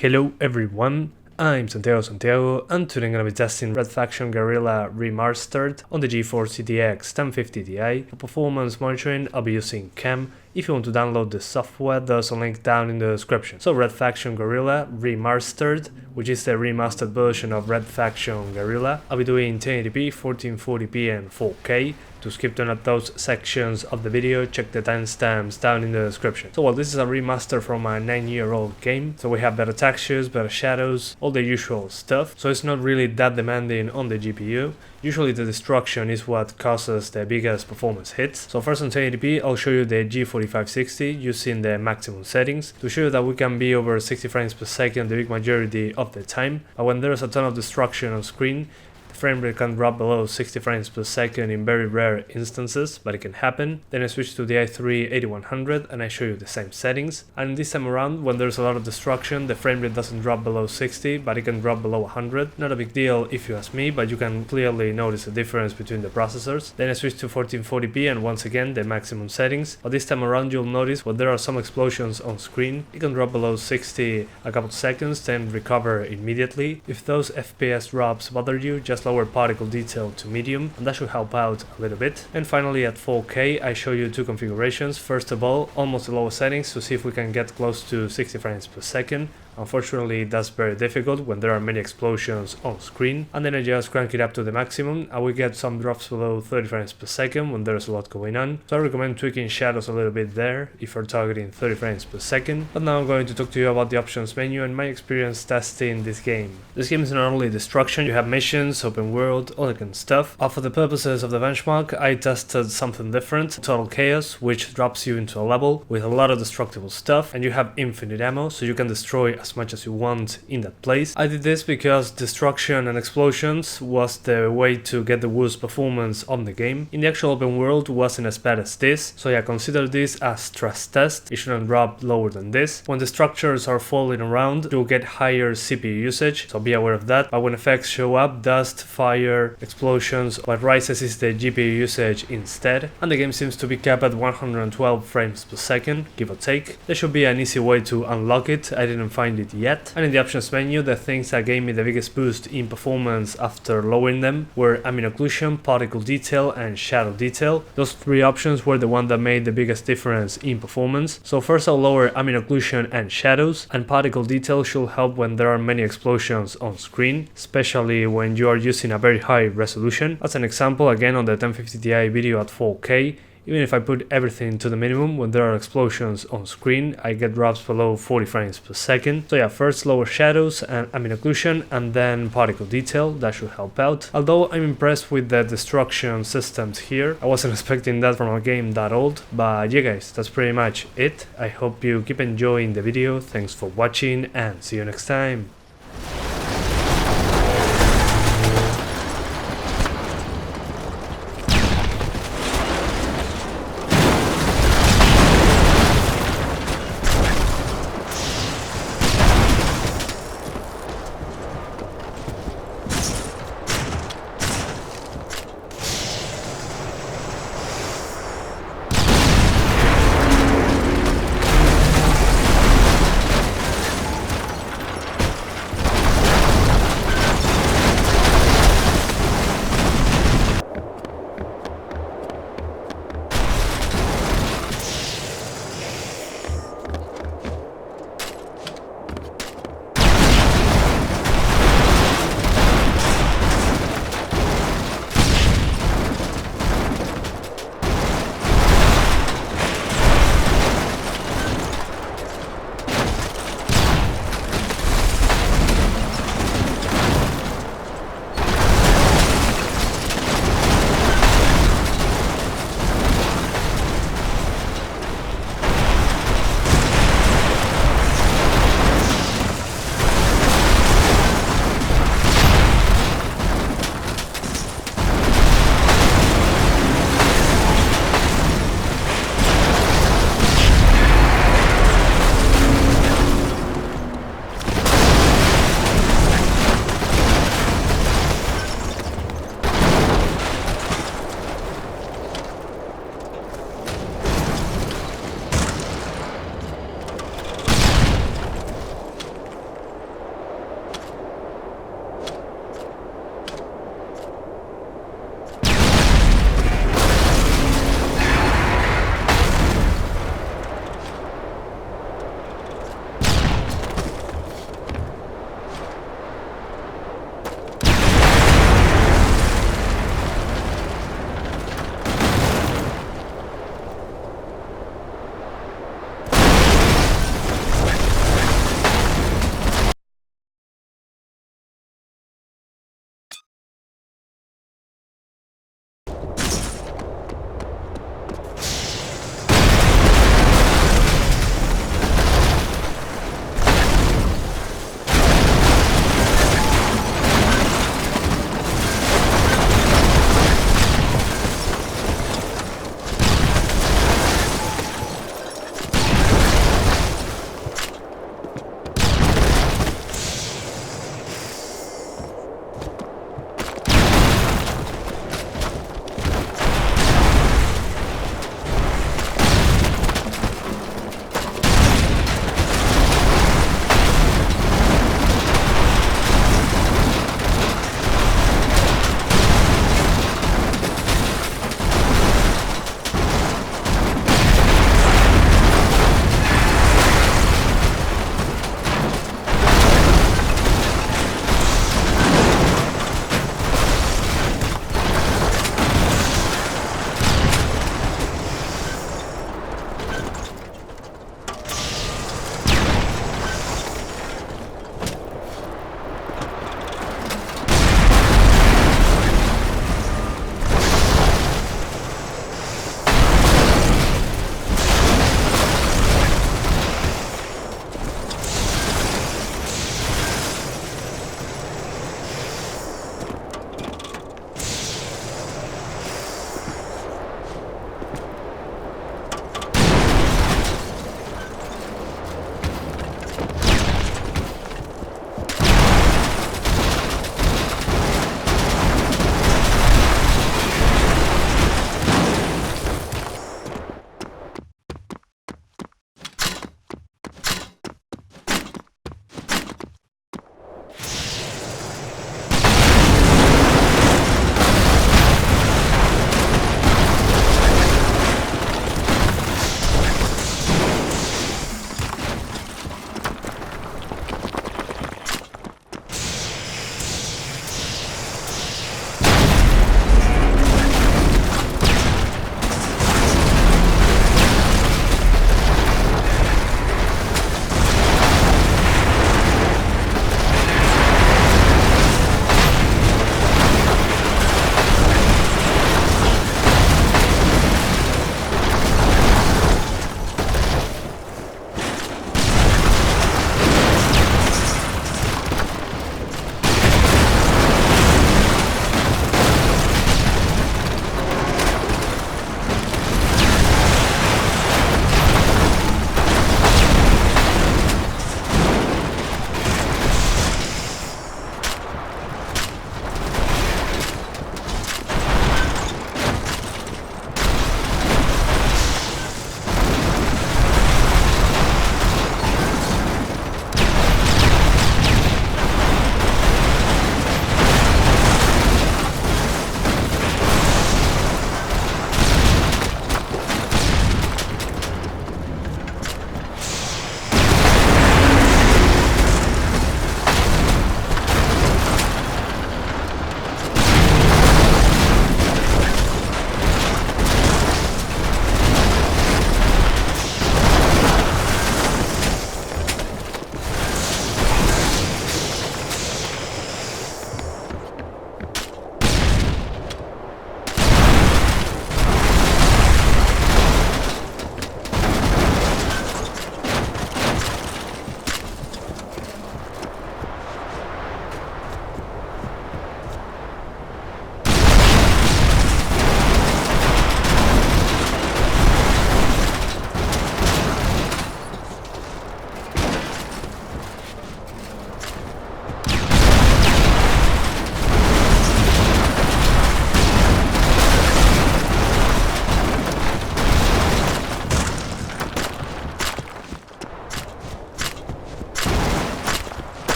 Hello everyone, I'm Santiago, and today I'm going to be testing Red Faction Guerrilla Re-Mars-tered on the GeForce GTX 1050 Ti. For performance monitoring, I'll be using CAM. If you want to download the software, there's a link down in the description. So Red Faction Guerrilla Re-Mars-tered, which is the remastered version of Red Faction Guerrilla. I'll be doing 1080p, 1440p and 4K. To skip none of those sections of the video, check the timestamps down in the description. So this is a remaster from a 9-year-old game, so we have better textures, better shadows, all the usual stuff, so it's not really that demanding on the GPU. Usually the destruction is what causes the biggest performance hits. So first on 1080p, I'll show you the G4560 using the maximum settings to show you that we can be over 60 frames per second the big majority of the time, but when there's a ton of destruction on screen, frame rate can drop below 60 frames per second in very rare instances, but it can happen. Then I switch to the i3-8100 and I show you the same settings. And this time around, when there's a lot of destruction, the frame rate doesn't drop below 60, but it can drop below 100. Not a big deal if you ask me, but you can clearly notice a difference between the processors. Then I switch to 1440p and once again the maximum settings. But this time around you'll notice when there are some explosions on screen, it can drop below 60 a couple seconds, then recover immediately. If those FPS drops bother you, just lower particle detail to medium, and that should help out a little bit. And finally at 4K I show you two configurations. First of all, almost the lowest settings to see if we can get close to 60 frames per second. Unfortunately, that's very difficult when there are many explosions on screen. And then I just crank it up to the maximum. I will get some drops below 30 frames per second when there's a lot going on. So I recommend tweaking shadows a little bit there if you're targeting 30 frames per second. But now I'm going to talk to you about the options menu and my experience testing this game. This game is not only destruction, you have missions, open world, all that kind of stuff. For the purposes of the benchmark, I tested something different. Total Chaos, which drops you into a level with a lot of destructible stuff, and you have infinite ammo, so you can destroy as much as you want in that place. I did this because destruction and explosions was the way to get the worst performance on the game. In the actual open world wasn't as bad as this, so yeah, consider this as stress test. It shouldn't drop lower than this. When the structures are falling around, you'll get higher CPU usage, so be aware of that. But when effects show up, dust, fire, explosions, what rises is the GPU usage instead, and the game seems to be capped at 112 frames per second, give or take. There should be an easy way to unlock it. I didn't find it yet. And in the options menu, the things that gave me the biggest boost in performance after lowering them were ambient occlusion, particle detail and shadow detail. Those three options were the one that made the biggest difference in performance. So first I'll lower ambient occlusion and shadows, and particle detail should help when there are many explosions on screen, especially when you are using a very high resolution. As an example, again on the 1050 Ti video at 4K, even if I put everything to the minimum, when there are explosions on screen, I get drops below 40 frames per second. So yeah, first lower shadows and ambient occlusion, and then particle detail. That should help out. Although I'm impressed with the destruction systems here. I wasn't expecting that from a game that old. But yeah guys, that's pretty much it. I hope you keep enjoying the video. Thanks for watching and see you next time.